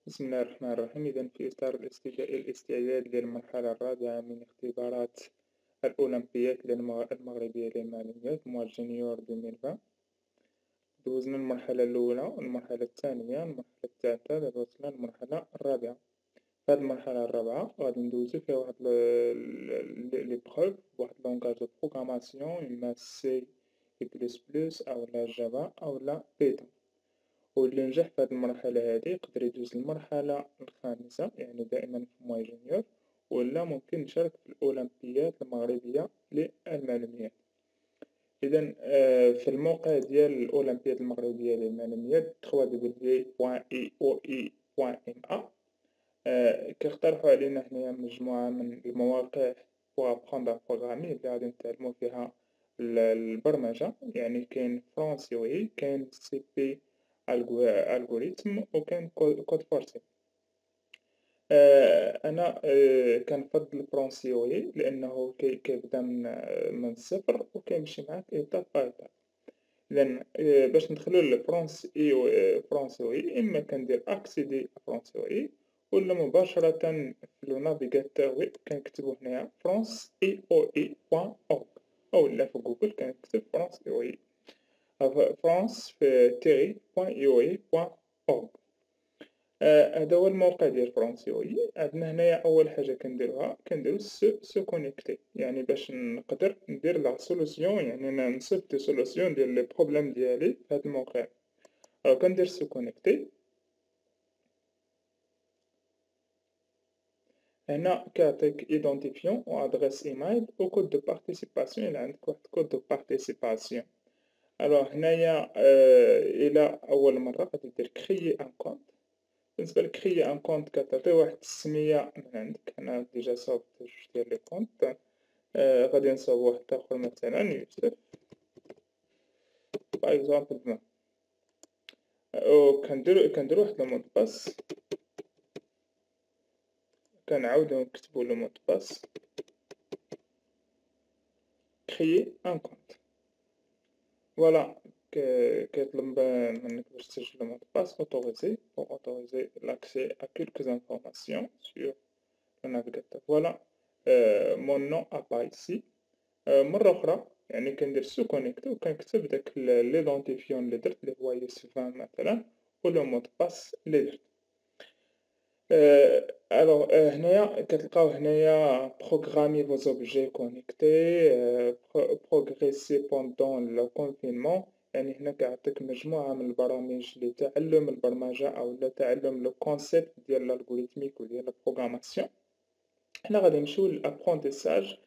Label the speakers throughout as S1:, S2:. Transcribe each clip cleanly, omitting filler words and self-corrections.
S1: بسم الله الرحمن الرحيم. إذا في إطار الاستعداد للمرحلة الرابعة من اختبارات الأولمبياد المغربية للمعلومات مواد جونيور 2020، دوزنا المرحلة الأولى، المرحلة الثانية، المرحلة الثالثة، دابا وصلنا للمرحلة الرابعة. في هاد المرحلة الرابعة غادي ندوزو فيها واحد لي بروف بواحد لونغاج دو بروغراماسيون، إما سي بلس بلس أولا جافا أولا بيتون. واللي نجح في هذه المرحلة هذه يقدر يدوز للمرحلة الخامسة، يعني دائما في موي جونيور، ولا ممكن يشارك في الأولمبياد المغربية للمعلوميات. إذا في الموقع ديال الأولمبياد المغربية للمعلوميات www.eoi.ma كيقترحوا علينا هنايا مجموعة من المواقع pour apprendre à programmer اللي غادي نتعلمو فيها البرمجة. يعني كاين فرونسيوي، كاين سي بي الغوريثم، وكاين كود فورسي. انا كنفضل فرونسيوي لانه كيبدا من الصفر وكيمشي معاك ايطاب باي ايطاب. اذا باش ندخلو فرونسيوي اما كندير اكسيدي فرونسيوي ولا مباشرة في لو نافيغاتور ويب كنكتبو هنايا france.eoi.org اولا في جوجل كنكتب فرونسيوي France تيري .eoi.org. هذا هو الموقع ديال فرونسيوي. عندنا هنايا اول حاجه كنديرو سو كونيكتي، يعني باش نقدر ندير لا سولوسيون، يعني نصيب دي سولوسيون ديال لي بروبليم ديالي في هذا الموقع. كندير سو كونيكتي. هنا كيعطيك ايدونتيفيون و ادريس ايميل و كود دو بارتيسيباسيون، الا عندك واحد كود دو بارتيسيباسيون. هنايا الى اول مره غادي دير كريي ان كونت. بالنسبه لكريي ان كونت كتعطي واحد السميه من عندك. انا ديجا صاوبت جوج ديال لي كونت، غادي نصاوب واحد اخر مثلا يوسف باغ اكزومبل بما، كنديرو واحد لو مود باس، كنعاودو نكتبو لو مود باس كريي ان كونت. فوالا كيطلب منك باش تسجل لو مود باس اوتوريزي pour autoriser l'accès à quelques informations sur le navigateur. Voilà, mon nom apparaît ici. مرة أخرى يعني كندير سو كونيكتي وكنكتب داك ليدونتيفيون اللي درت اللي هو يوسف مثلا ولو مود باس اللي درت. الوغ هنايا كتلقاو هنايا بروغرامي فوز اوبجي كونيكتي، بروغريسي بوندون لو كونفينمون. يعني هنا كيعطيك مجموعة من البرامج لتعلم البرمجة أو تعلم لو كونسيبت ديال الالغوريتميك وديال البروغراماسيون. هنا غادي نمشيو للابرونتيساج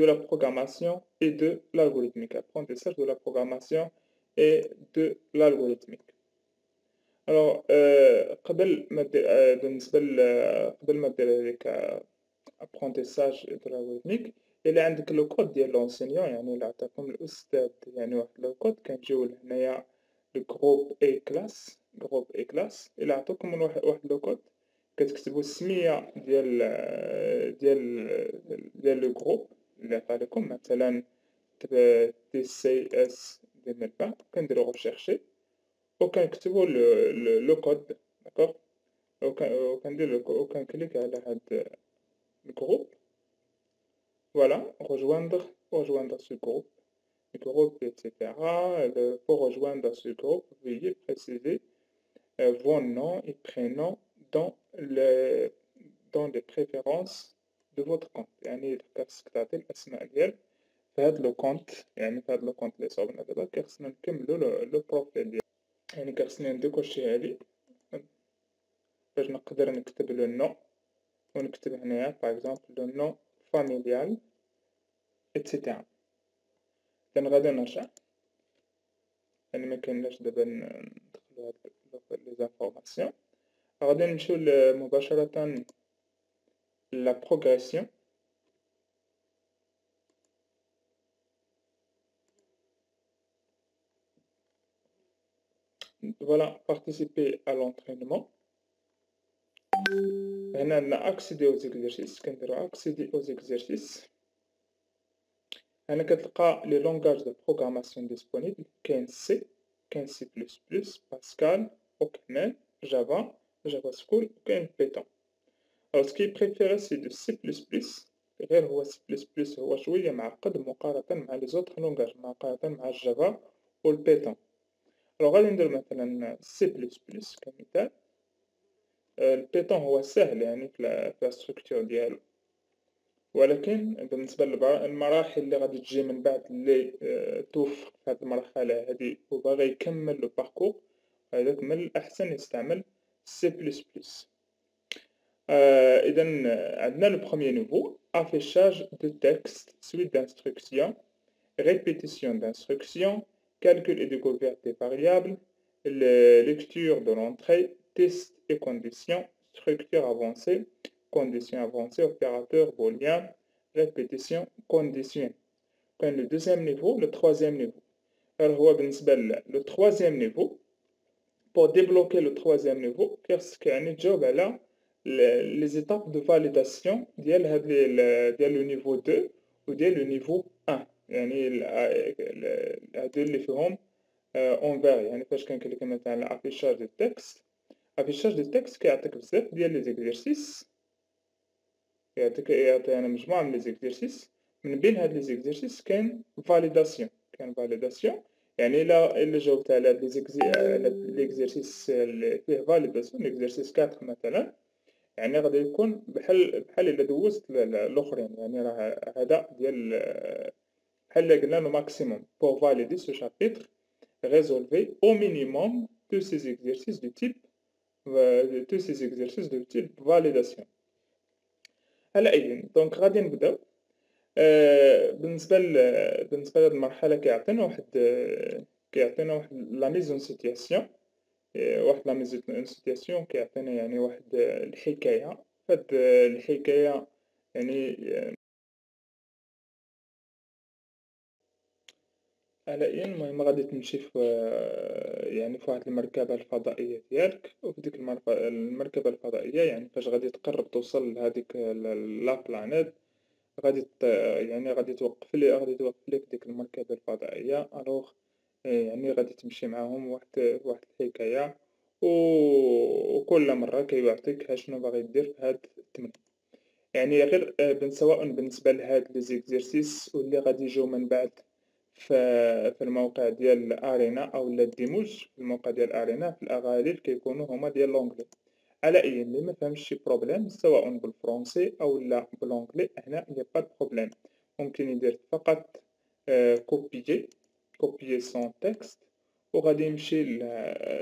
S1: de la programmation et de l'algorithmique. Apprentissage de la programmation et de l'algorithmique. Alors, قبل ما دير هذيك apprentissage de l'algorithmique، إلا عندك لو كود ديال لونسينيون، يعني إلا عطاكم الأستاذ يعني واحد لو كود، كنجيو لهنايا الجروب اي كلاس. جروب اي كلاس إلا عطاكم واحد لو كود كتكتبوا السمية ديال لو جروب اللي عطا لكم، مثلا تي سي اس 2020. كنديرو غوشيرشي وكنكتبو لو كود، داكوغ، وكنكليك على هاد الجروب. فوالا rejoindre ce groupe, etc. Pour rejoindre ce groupe, veuillez préciser vos noms et prénoms dans les préférences de votre compte. يعني خاصك تعطي الأسماء ديال في هاد لو كونت، يعني في هاد لو كونت اللي صاوبنا دابا كيخصنا نكملو لو بروفيل ديال، يعني كيخصني نديكوشي هادي باش نقدر نكتب لو نو ونكتب هنايا باغ اكزومبل لو نو فاميليال اتسيتيرا. إذن غادي نرجع، يعني مكاينلاش دابا ندخلو هاد لي زانفورماسيون. غادي نمشيو مباشرة لا بروغريسيون. Voilà, participer à l'entraînement. هنا عندنا accéder aux exercices. كنديرو accéder aux exercices. هنا كتلقى لي لونغاج دو بروغراماسيون ديسپونيبل. كاين سي، كاين سي بلس بلس، باسكال، اوكمل، جافا، جافا سكول وكاين بيتون. Alors ce qui est préféré c'est de C++. غير هو C++ هو شوية معقد مقارنة مع لي زوطخ لونغاج، مقارنة مع الجافا والبيتون. Alors غادي ندير مثلا C++ كمثال. البيتون هو سهل يعني في لا ستركتور ديالو، ولكن بالنسبة للمراحل اللي غادي تجي من بعد اللي توفق في هاد المرحلة هادي وباغي يكمل لو باركور، هذاك من الأحسن يستعمل C++. إذا عندنا لو بروميير نيفو affichage de texte, suite d'instructions, répétition d'instructions, calcul et découverte des variables, lecture de l'entrée, test et conditions, structure avancée, conditions avancées, opérateur booléen, répétition, condition. كاين le deuxième niveau, le troisième niveau. Alors هو بالنسبة le troisième niveau. Pour débloquer le troisième niveau, كيخصك يعني تجاوب على les étapes de validation ديال هاد ديال le niveau 2 وديال le niveau 1. يعني هادو اللي فيهم envers، يعني فاش كنكليكي مثلا على affichage de texte. affichage de texte كيعطيك بزاف ديال لي زيكزيرسيس، يعطي أنا مجموعة من لي زيكزيرسيس. من بين هاد لي زيكزيرسيس كاين فاليداسيون، يعني إلا جاوبت على هاد ليكزيرسيس اللي فيه فاليداسيون، ليكزيرسيس 4 مثلا، يعني غادي يكون بحال إلا دوزت الآخرين، يعني راه هذا ديال بحال إلا قلنا لو ماكسيموم pour valider ce chapitre résolvez au minimum tous ces exercices de type validation. على أي دونك غادي نبداو. بالنسبة لهاد المرحلة كيعطينا واحد لا ميز اون سيتياسيون. واحد لا ميز اون سيتياسيون كيعطينا يعني واحد الحكاية. فهاد الحكاية يعني على أي المهم غادي تمشي في يعني في واحد المركبة الفضائية ديالك، وفي ديك المركبة الفضائية يعني فاش غادي تقرب توصل لهاديك لا بلانيت غادي توقف لك ديك المركبة الفضائية. الوغ يعني غادي تمشي معاهم واحد الحكاية، وكل مرة كيعطيك شنو باغي دير في هاد التمرين. يعني غير سواء بالنسبة لهاد لي زيكزيرسيس واللي غادي يجيو من بعد في الموقع ديال الارينا او الديموج. في الموقع ديال الارينا في الاغالب كيكونوا هما ديال لونجلي. على اي اللي ما فهمش شي بروبليم سواء بالفرنسي او لا بالانجلي، هنا يا با بروبليم، ممكن يدير فقط كوبيي سون تكست، وغادي يمشي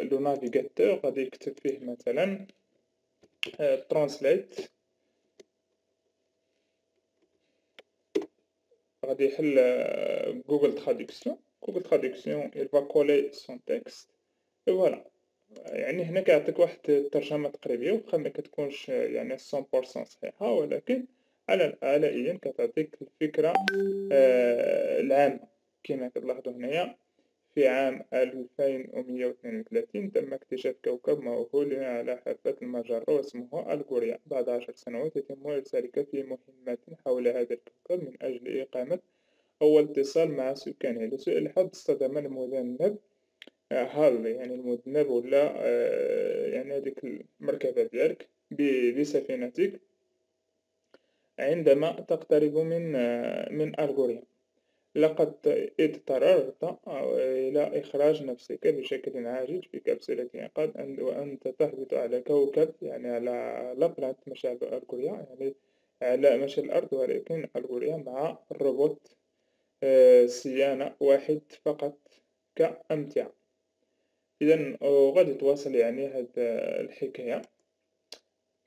S1: لو نافيغاتور غادي يكتب فيه مثلا ترانسليت، غادي يحل جوجل تراديكسيون il va coller son texte et voilà. يعني هنا كيعطيك واحد الترجمة تقريبية، واخا ما كتكونش يعني 100% صحيحة، ولكن على أي كتعطيك الفكرة العامة. كما كتلاحظوا هنايا في عام 2132 تم اكتشاف كوكب مأهول على حافة المجرة واسمه ألغوريا. بعد 10 سنوات يتم إرسالك في مهمة حول هذا الكوكب من أجل إقامة أول اتصال مع سكانه. لسوء الحظ اصطدم المذنب هال، يعني المذنب ولا يعني هذيك المركبة ديالك بسفينتك عندما تقترب من ألغوريا. لقد اضطررت إلى إخراج نفسك بشكل عاجل في كبسولة إنقاذ وأنت تهبط على كوكب، يعني على لا بلانت ماشي على ألغوريا، يعني على ماشي الأرض ولكن ألغوريا مع الروبوت صيانة واحد فقط كأمتعة. إذا غادي تواصل يعني هاد الحكاية.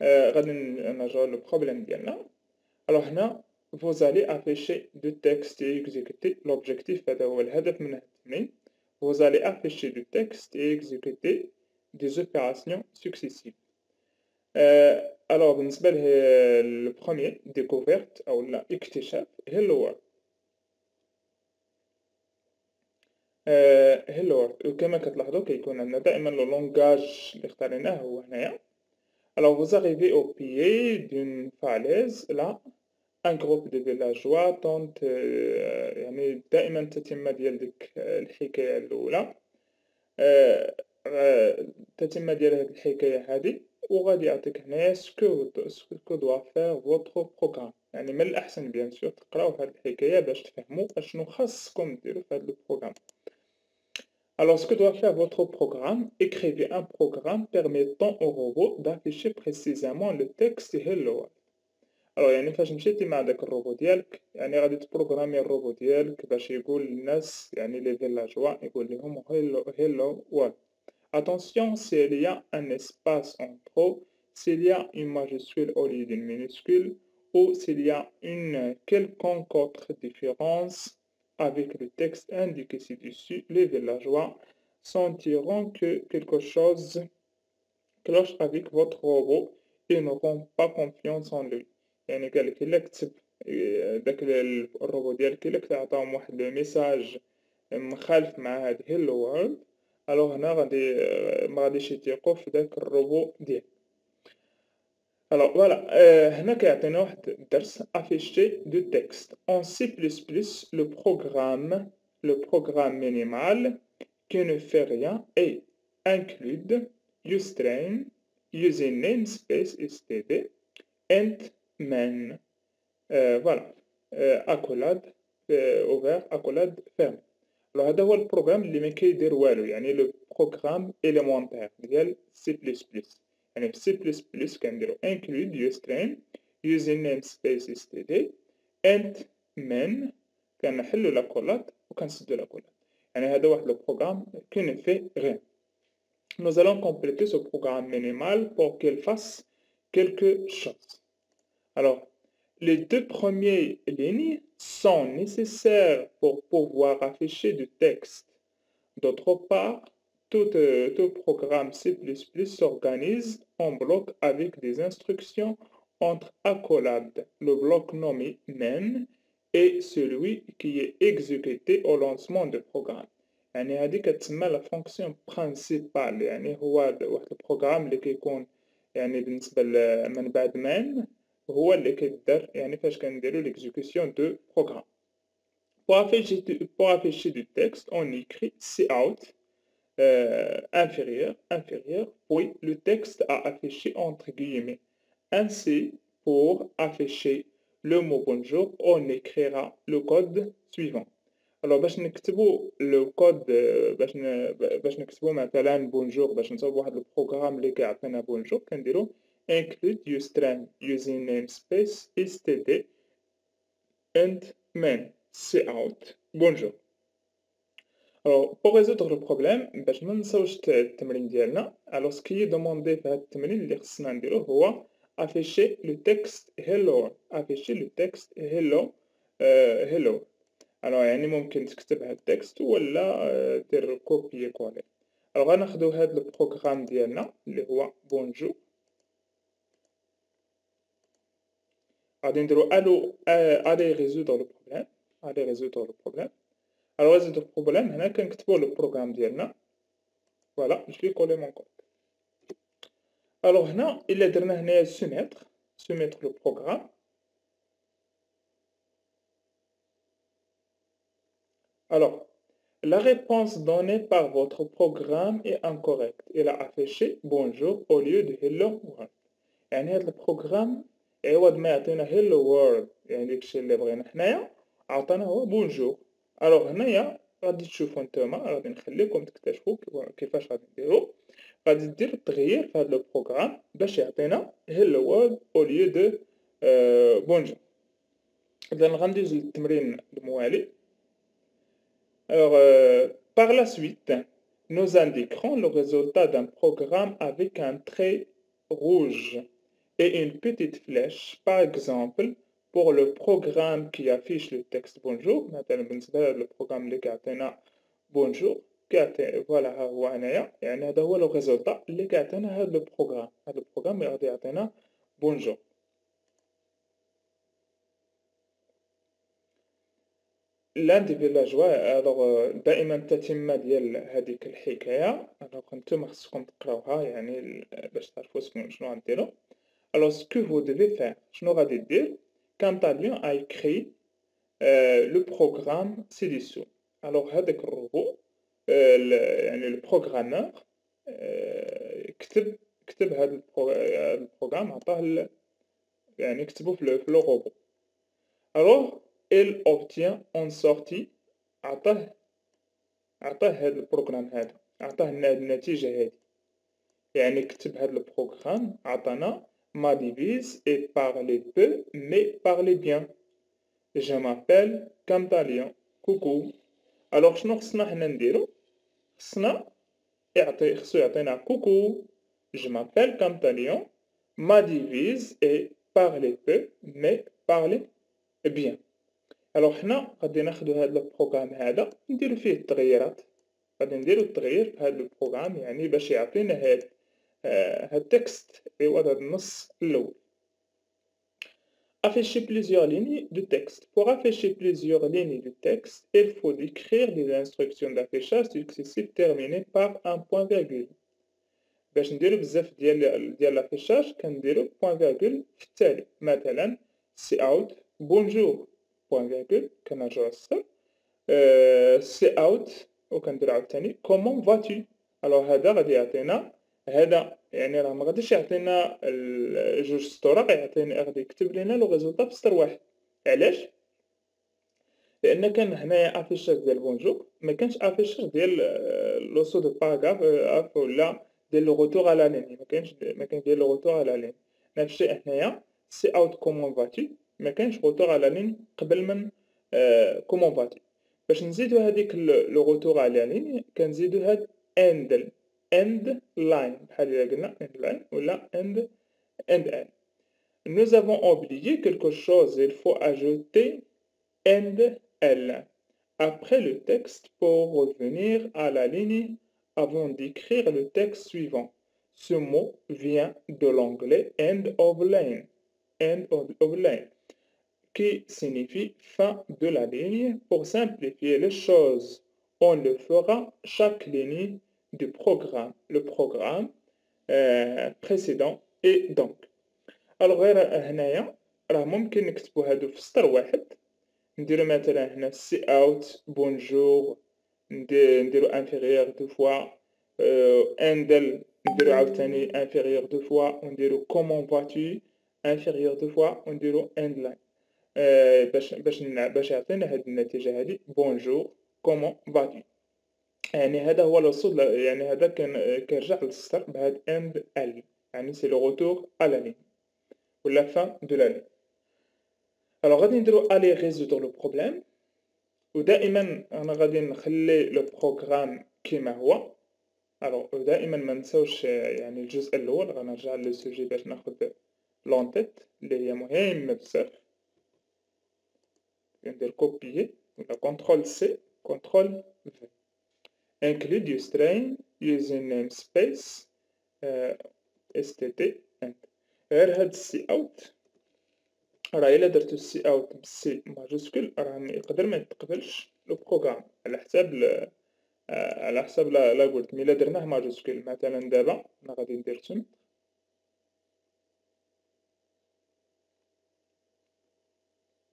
S1: غادي نرجعو للبروبليم ديالنا. الوغ هنا vous allez afficher du texte et exécuter l'objectif، هذا هو الهدف من هاد التمرين. vous allez afficher du texte et exécuter des opérations successives. alors بالنسبة للبروميير découverte أو لا اكتشاف hello world. hello world وكما كتلاحظوا كيكون عندنا دائما لو لونغاج اللي اختاريناه هو هنايا. alors vous arrivez au pied d'une falaise là ان جروب دو فيلاجوا طونت، يعني دائما التتمة ديال ديك الحكاية الأولى، التتمة ديال هاد الحكاية هادي وغادي يعطيك هنايا سكو دوا فيغ فوتر بروغرام، يعني من الأحسن بيان سور تقراو هاد الحكاية باش تفهمو أشنو خاصكم ديرو في هاد البروغرام. Alors, ce que doit faire votre programme, écrivez un programme permettant au robot d'afficher précisément le texte hello. Alors يعني فاش مشيتي مع داك الروبو ديالك يعني غادي تبروغرامي الروبو ديالك باش يقول للناس يعني لي فيلاجوا يقول لهم hello world. Attention, s'il y a un espace en trop, s'il y a une majuscule au lieu d'une minuscule, ou s'il y a une quelconque autre différence avec le texte indiqué ci-dessus, les villageois sentiront que quelque chose cloche avec votre robot et n'auront pas confiance en lui. يعني قالك إلا كتب داك الروبو ديالك إلا كتعطاهم واحد لو ميساج مخالف مع هاد hello world الوغ هنا غادي مغاديش يثيقو في داك الروبو ديالك. الوغ فوالا هنا كيعطينا واحد الدرس afficher du texte. En C++, le programme minimal qui ne fait rien est include usetrain using namespace std and main. Voilà. Accolade ouvert, accolade fermé. Alors هذا هو البروغرام اللي ما كيدير والو، يعني لو بروغرام إليمونتير ديال C++. يعني في C++ كنديرو include usetrain using namespace std and main كنحلو لاكولاد وكنسدو لاكولاد. يعني هذا واحد لو بروغرام qui ne fait rien. Nous allons compléter ce programme minimal pour qu'il fasse quelque chose. Alors, les deux premières lignes sont nécessaires pour pouvoir afficher du texte. D'autre part, tout programme C++ s'organise en blocs avec des instructions entre accolades, le bloc nommé main, et celui qui est exécuté au lancement du programme. يعني هذه كتسمى لا فونكسيون برينسيبال، يعني هو واحد البروغرام اللي كيكون يعني بالنسبة من بعد مان هو اللي كيدار يعني فاش كنديرو l'exécution de programme. Pour afficher du texte, on écrit cout inférieur, puis le texte à afficher entre guillemets. Ainsi, pour afficher le mot bonjour, on écrira le code suivant. Alors باش نكتبو لو كود باش نكتبو مثلا بونجور باش نصاوبو واحد البروغرام اللي كيعطينا بونجور كنديرو include usetrain using namespace std and main cout bonjour. Alors pour résoudre le problème باش ما نساوش التمرين ديالنا alors ce qui est demandé في هاد التمرين اللي خصنا نديروه هو afficher le texte hello afficher le texte hello. alors يعني ممكن تكتب هاد التكست ولا دير كوبي كولي. alors غناخدو هاد البروغرام ديالنا اللي هو بونجور غادي نديرو allez résoudre le problème. alors résoudre le problème هنا كنكتبو البروغرام ديالنا فوالا je vais coller mon code. alors هنا إلا درنا هنايا soumettre le programme. Alors, la réponse donnée par votre programme est incorrecte. Il a affiché bonjour au lieu de hello world. يعني هذا البروغرام عوض ما يعطينا hello world يعني داكشي اللي بغينا حنايا عطانا هو بونجور. الوغ هنايا غادي تشوفو نتوما غادي نخليكم تكتشفوا كيفاش غادي نديرو. غادي دير التغيير في هذا البروغرام باش يعطينا hello world au lieu de bonjour. إذا غندوز للتمرين الموالي. Alors, par la suite, nous indiquerons le résultat d'un programme avec un trait rouge et une petite flèche. Par exemple, pour le programme qui affiche le texte bonjour, le programme اللي كيعطينا bonjour, voilà هو هنايا يعني هذا هو le résultat اللي كيعطينا هذا البروغرام. هذا البروغرام اللي غادي يعطينا bonjour. l'un des villageois alors دائما التتمة ديال هذيك الحكاية alors نتوما خصكم تقراوها يعني باش تعرفوا شنو غديروا. alors ce que vous devez faire شنو غادي دير Cantalion a écrit le programme ci-dessous. alors هذاك الروبو يعني البروغرامور كتب كتب هاد البروغرام عطاه يعني كتبو في لو روبو. الوغ il obtient en sortie عطاه هاد البروغرام هذا، عطاه هاد النتيجة هادي، يعني كتب هاد البروغرام عطانا ma devise est parler peu mais parler bien. Je m'appelle Camtalion. كوكو. الوغ شنو خصنا حنا نديرو؟ خصنا خصو يعطينا كوكو. Je m'appelle Camtalion. Ma devise est parler peu mais parler bien. الوغ حنا غادي ناخدو هاد البروغرام هذا نديرو فيه التغييرات، غادي نديرو التغيير في هاد البروغرام يعني باش يعطينا هاد التكست ايوا هاد النص الاول. Afficher plusieurs lignes de texte. Pour afficher plusieurs lignes de texte, il faut décrire des instructions d'affichage successives terminées par un point virgule. باش نديرو بزاف ديال لافيشاج كنديرو بوان فيرغول في التالي، مثلا سي اوت بونجور بوان فيرغول كنرجعو للصفر، سي اوت وكنديرو عاوتاني كومون فاتو. الوغ هذا غادي يعطينا هذا، يعني راه مغاديش يعطينا جوج سطور، غادي يكتب لينا لو ريزولطا في سطر واحد. علاش؟ لان كان هنايا افيشاج ديال بونجور، ما كانش افيشاج ديال لو سو دو باراغراف ولا ديال لو روتور على لين، ما كانش ديال لو روتور على لين. نفس الشيء هنايا سي اوت كومون فاتي، ما كانش روتور على لين قبل من كومون فاتي. باش نزيدو هذيك لو روتور على لين كنزيدو هاد end line بحال اللي قلنا end line ولا end line. Nous avons oublié quelque chose, il faut ajouter end L après le texte pour revenir à la ligne avant d'écrire le texte suivant. Ce mot vient de l'anglais end of line, qui signifie fin de la ligne. Pour simplifier les choses, on le fera chaque ligne du programme, le programme précédent et donc. Alors غير هنايا راه ممكن نكتبو هادو في سطر واحد، نديرو مثلا هنا سي اوت بونجور نديرو انفيريور دو فوا، اندل نديرو عاوتاني انفيريور دو فوا ونديرو كومون فاتو انفيريور دو فوا ونديرو اند لاين، باش يعطينا هاد النتيجة هادي بونجور كومون فاتو. يعني هذا هو الوصول، يعني هذا كيرجع للسطر بهاد اند ال، يعني سي لو روتور على لين ولا فان دو لا لين. الوغ غادي نديرو الي ريزودر لو بروبليم، ودائما انا غادي نخلي لو بروغرام كيما هو. الوغ دائما ما نساوش يعني الجزء الاول، غنرجع للسوجي باش ناخد لونتيت اللي هي مهمه بزاف. ندير كوبيي ولا كونترول سي كونترول في. include your string using namespace std end. غير هاد السي اوت راه الا درتو السي اوت بالسي ماجوسكول راه يقدر ما يتقبلش لو بروغرام على حسب لا قلت. مي الا درناه ماجوسكول مثلا دابا انا غادي ندير تم،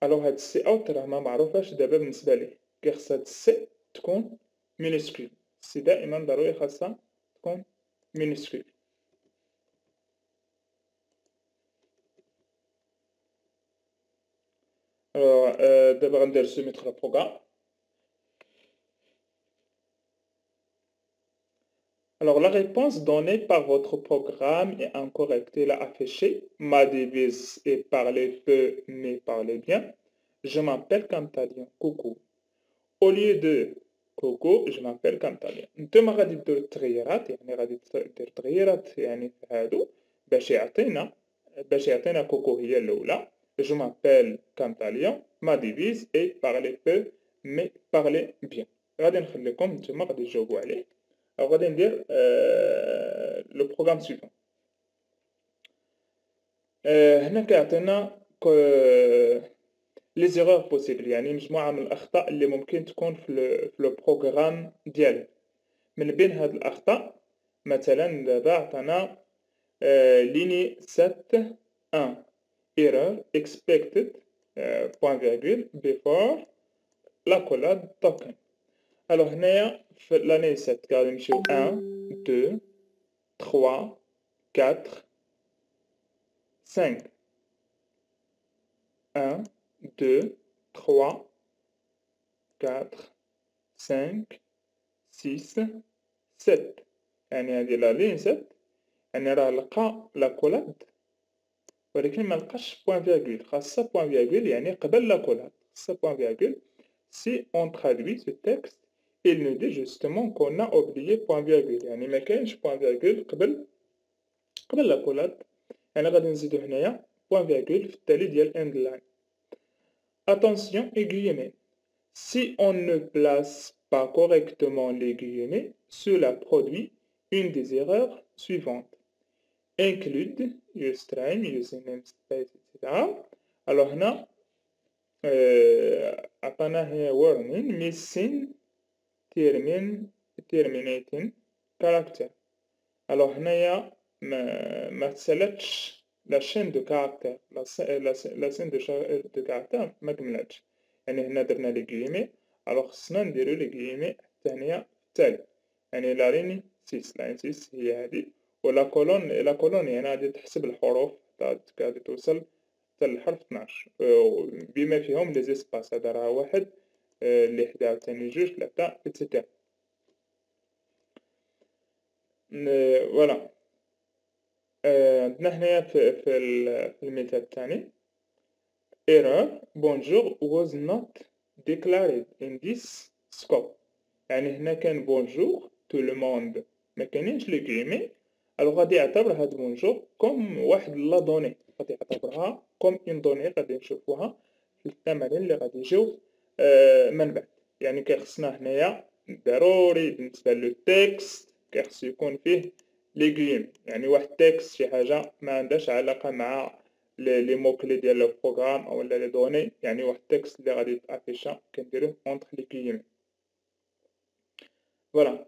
S1: الوغ هاد السي اوت راه ما معروفاش دابا بالنسبه ليه، كيخص هاد السي تكون مينيسكول. السي دائما ضروري خاصها تكون مينيسكول. دابا غندير سوميتر البروغرام. Alors, la réponse donnée par votre programme est incorrecte. Il a affiché ma devise est parler peu mais parler bien. Je m'appelle Camtalion. Coucou. Au lieu de coucou, je m'appelle Camtalion. نتوما غادي ديرو التغييرات، يعني غادي دير تغييرات يعني في هادو باش يعطينا كوكو هي الأولى. Je m'appelle Camtalion. Ma devise est parler peu mais parler bien. غادي نخليكم نتوما غادي تجاوبوا عليه. Alors, غادي ندير لو بروغرام سويفون. هنا كيعطينا لي زيرور بوسيبل، يعني مجموعة من الأخطاء اللي ممكن تكون في لو بروغرام ديالو. من بين هاد الأخطاء مثلا دابا عطانا ليني 7.1 error expected point virgule before l'accolade token. Alors هنايا في لاني 7 غادي نمشيو 1 2 3 4, 5. 1, 2, 3, 4, 5, 6, 7. يعني هذه لا لين 7 يعني راه لقى لاكولاد ولكن ما لقاش بوان فيرغول خاصة بوان فيرغول يعني قبل لاكولاد خاصة بوان فيرغول. Si on traduit ce texte il nous dit justement qu'on a oublié point virgule يعني ما كاينش point virgule قبل لاكولاد يعني غادي نزيدو هنايا point virgule في التالي ديال end line. Attention aiguillemets. Si on ne place pas correctement les guillemets, cela produit une des erreurs suivantes. Include, restrain, using namespace, etc. Alors هنا عطانا هنا warning missing terminating character. Alors هنايا ما تسالتش لا chaîne de caractère la chaîne de caractère ما كملاتش يعني هنا درنا لي غيمي الوغ خصنا نديرو لي غيمي الثانية التالي يعني لا لين 6 لاين 6 هي هادي ولا كولون يعني غادي تحسب الحروف غادي توصل حتى للحرف 12 بما فيهم لي زيسباس هذا راه واحد اللي حدا عاوتاني جوج ثلاثة إتسيتيرا. فوالا عندنا هنايا في المثال الثاني error bonjour was not declared in this scope. يعني هنا كان bonjour tout le monde ما كاينينش لي غيمي الوغ غادي يعتبر هاد bonjour كوم واحد لا دوني غادي يعتبرها كوم اون دوني غادي نشوفوها في التمارين اللي غادي يجيو من بعد. يعني كيخصنا هنايا ضروري بالنسبه للتكست كيخصو يكون فيه لي غيم يعني واحد تكست شي حاجه ما عندهاش علاقه مع لي موكلي ديال لو بروغرام او لي دوني يعني واحد التكست اللي غادي يتافيشا كنديروه اونطر لي غيم. فوالا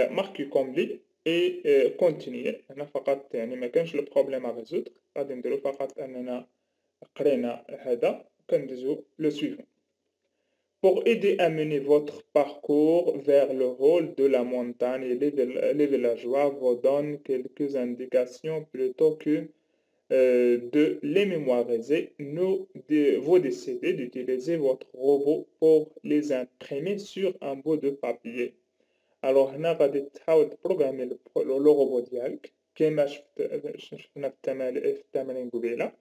S1: ماركي كومبلي اي كونتينيي هنا فقط يعني ما كانش لو بروبليم ا ريزودر غادي نديرو فقط اننا قرينا هذا كندوزو لو سويفون. Pour aider à mener votre parcours vers le rôle de la montagne, les villageois vous donnent quelques indications plutôt que de les mémoriser. Vous décidez d'utiliser votre robot pour les imprimer sur un bout de papier. Alors هنا غادي تحاول تبروغرامي لو روبو ديالك كيما شفنا في التمارين قبيله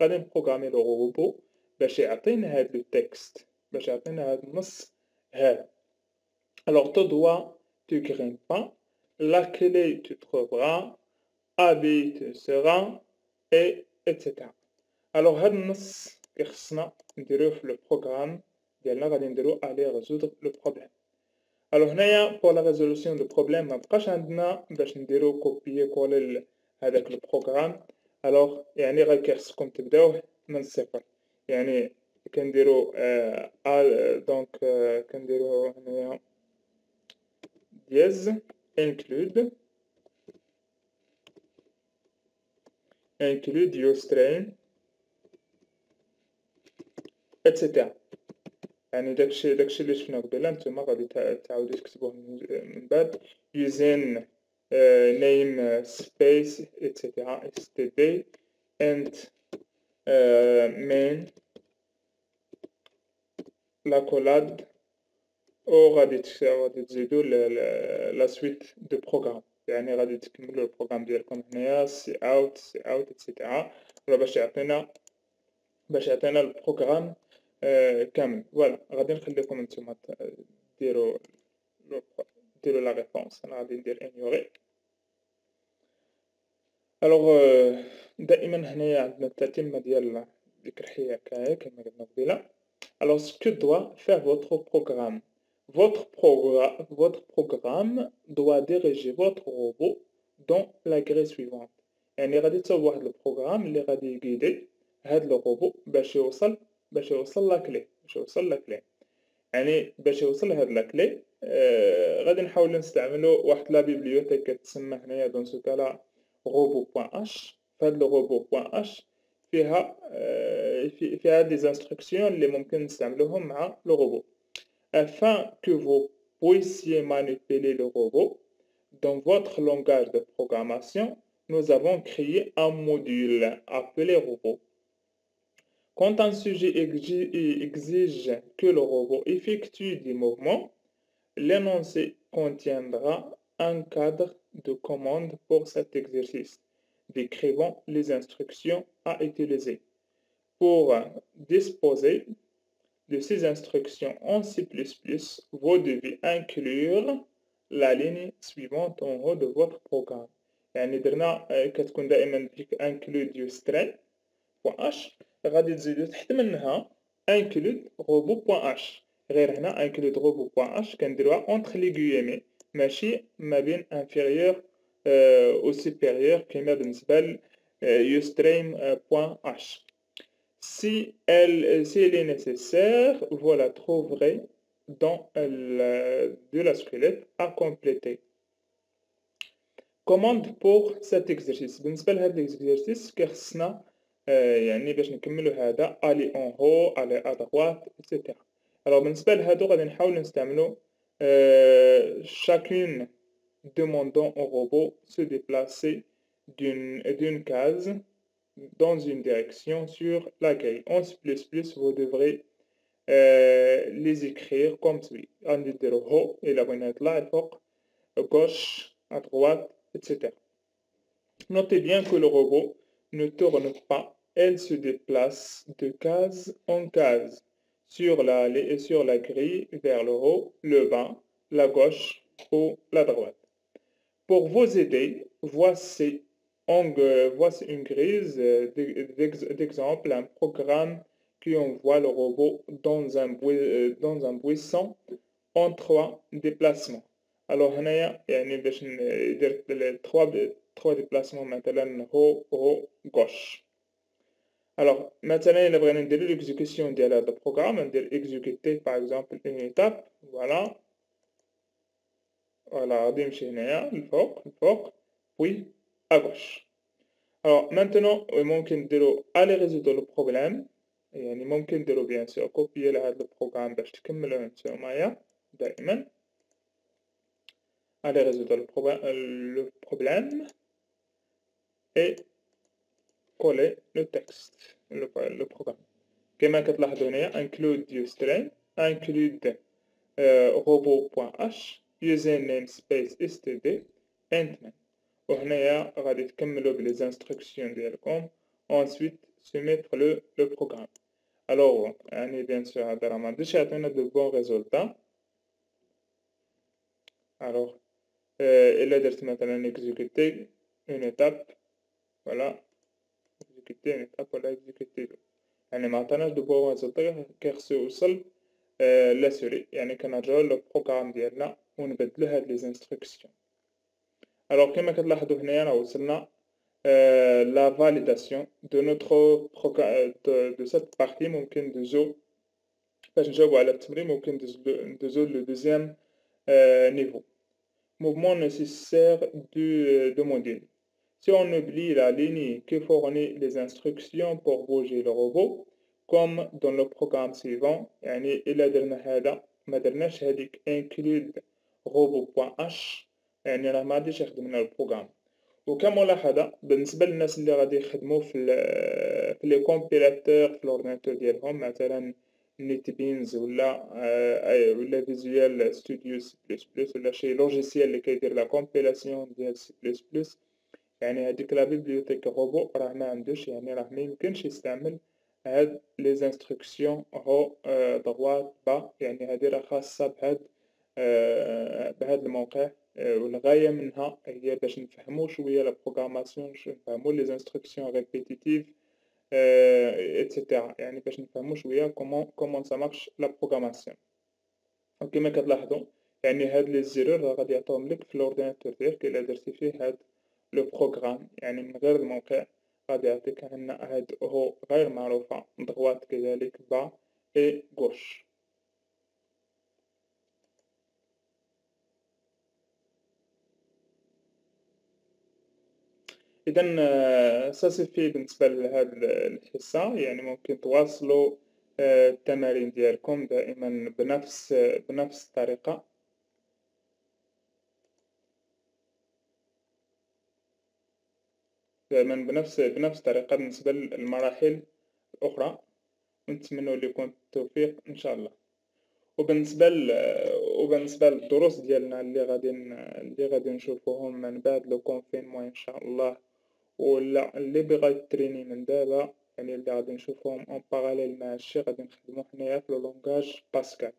S1: غادي نبروغرامي لو روبو باش يعطينا هاد لو تكست باش يعطينا هاد النص هذا. Alors tu dois tu grimpes pas la clé tu trouveras AB tu seras et etc. Alors هاد النص خصنا نديروه في لو بروغرام ديالنا غادي نديرو عليه résoudre لو بروبليم. Alors هنايا pour la résolution de problème ما بقاش عندنا باش نديرو كوبيي كولي هذاك البروغرام. alors يعني غير كيخصكم تبداوه من الصفر يعني كنديرو دونك كنديرو هنايا دياز include ustrain etc. يعني داكشي اللي شفنا قبيله نتوما غادي تعاودو تكتبوه من بعد using name space etc. std and main l'accolade او غادي تزيدو لا سويت دو بروغرام يعني غادي تكملوا البروغرام ديالكم هنايا سي اوت etc. باش يعطينا البروغرام كامل. فوالا غادي نخليكم نتوما ديروا لا ريبونس انا غادي ندير انيوري. الوغ دائما هنايا عندنا التتمه ديال ديك الحيه هكايا كما قلنا قبيله. Alors ce que doit faire votre programme programme doit diriger votre robot dans la grille suivante. يعني غادي تصاوب واحد البروغرام اللي غادي يقيدي هاد لو روبو باش يوصل لاكلي يعني باش يوصل لهاد لاكلي غادي نحاول نستعملوا واحد لا بيبليوتيك كتسمى هنايا دون سو كالا robot.h. فهاد لو robot.h فيها دي انستركسيون اللي ممكن نستعملوهم مع لو روبو afin que vous puissiez manipuler le robot dans votre langage de programmation. nous avons créé un module appelé robot. Quand un sujet exige que le robot effectue des mouvements, l'énoncé contiendra un cadre de commande pour cet exercice, décrivant les instructions à utiliser. Pour disposer de ces instructions en C++, vous devez inclure la ligne suivante en haut de votre programme. يعني درنا كتكون دائما ديك include string.h غادي تزيدو تحت منها include robot.h. غير هنا include robot.h كنديروها entre les guillemets ماشي ما بين inférieur و supérieur كما بالنسبة ل uStream.h. Si elle est nécessaire, vous la trouverez dans de la squelette à compléter. Commande pour cet exercice. بالنسبة لهذا l'exercice كخصنا يعني باش نكملو هذا aller en haut, aller à droite, etc. Alors بالنسبة لهادو غادي نحاول نستعملو chacune demandant au robot se déplacer d'une case dans une direction sur la grille. En C++, vous devrez les écrire comme suit. نديرو haut إلا بغينا يطلع الفوق, gauche, à droite, etc. Notez bien que le robot ne tourne pas, elle se déplace de case en case sur la grille vers le haut, le bas, la gauche ou la droite. Pour vous aider, voici une grille d'exemple, un programme qui envoie le robot dans un buisson en 3 déplacements. Alors, هنايا يعني باش ندير 3 déplacements مثلا haut gauche. Alors, مثلا إلا بغينا نديرو l'exécution ديال هذا البروغرام ندير exécuter par exemple une étape, voilà. Voilà, غادي نمشي هنايا الفوق puis à gauche. Alors maintenant ممكن نديرو aller résoudre le problème, يعني ممكن نديرو bien sûr copier لهذا البروغرام باش تكملوه نتوما معايا دائما. Aller résoudre le problème et coller le texte, le programme. كما كتلاحظوا هنايا include uString, include robot.h, username space std, endman. وهنايا غادي تكملوا بلي انستركسيون ديالكم ensuite soumettre le programme. Alors يعني bien sûr هذا راه ما غاديش يعطينا de bons résultats. Alors إلا درت مثلا exécuter une étape, voilà, exécuter une étape ولا exécuter يعني ما عطيناش de bons résultats كيخصو يوصل لا سوري يعني كنرجعو للبروغرام ديالنا ونبدلو هاد لي انستركسيون. Alors كما كتلاحظوا هنايا راه وصلنا la validation de notre programme de cette partie. ممكن ندوزو باش نجاوبو على التمرين ممكن ندوزو لو دوزيام niveau. Mouvement nécessaire du module. Si on oublie la ligne qui fournit les instructions pour bouger le robot, comme dans le programme suivant, يعني إلا درنا هذا ما درناش هذيك include robot.h يعني راه ما غاديش يخدم لنا البروغرام. وكملاحظة بالنسبة للناس اللي غادي يخدموا في لي كومبيلاتور في الاورديناتور ديالهم مثلا نيتبينز ولا فيزوال ستوديو سي بلس بلس ولا شي لوجيسيال اللي كيدير لا كومبيلاسيون ديال سي بلس بلس، يعني هذيك لا بيبليوتيك روبو راه ما عندوش، يعني راه ما يمكنش يستعمل هاد لي انستركسيون هو droite bas، يعني هذه راه خاصة بهاد الموقع. والغاية منها هي باش نفهمو شوية لا بروغراماسيون، نفهمو لي انستركسيون ريبيتيتيف اتسيتيرا، يعني باش نفهمو شوية كومون سا مارش لا بروغراماسيون. وكما كتلاحظوا يعني هاد لي زيرور راه غادي يعطيهم لك في الاورديناتور ديالك الا درتي فيه هاد لو بروغرام، يعني من غير الموقع غادي يعطيك هنا هاد هو غير معروفة droite كذلك bas et gauche. إذا ساسيفي بالنسبة لهاد الحصة، يعني ممكن تواصلوا التمارين ديالكم دائما بنفس الطريقة. دايمًا بنفس الطريقة بالنسبة للمراحل الأخرى، ونتمنوا لكم التوفيق إن شاء الله. وبالنسبة للدروس ديالنا اللي غادي نشوفوهم من بعد لو كونفينمون إن شاء الله، ولا اللي بغا يتريني من دابا، يعني اللي غادي نشوفوهم اون باراليل مع هادشي، غادي نخدمو حنايا في لو لونغاج باسكال.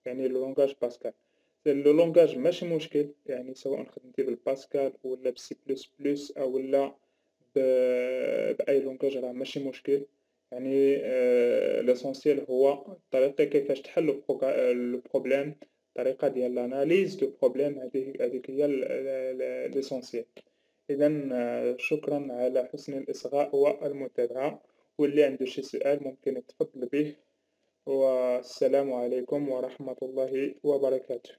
S1: يعني لو لونغاج باسكال لو لونغاج ماشي مشكل، يعني سواء خدمتي بالباسكال ولا بسي بلس بلس ولا بأي لونغاج راه ماشي مشكل. يعني ليسونسيال هو الطريقة كيفاش تحل البروبليم، الطريقة ديال لاناليز دو بروبليم، هاذيك هي ليسونسيال. إذا شكرا على حسن الإصغاء والمتابعة، واللي عنده شي سؤال ممكن يتفضل به. والسلام عليكم ورحمة الله وبركاته.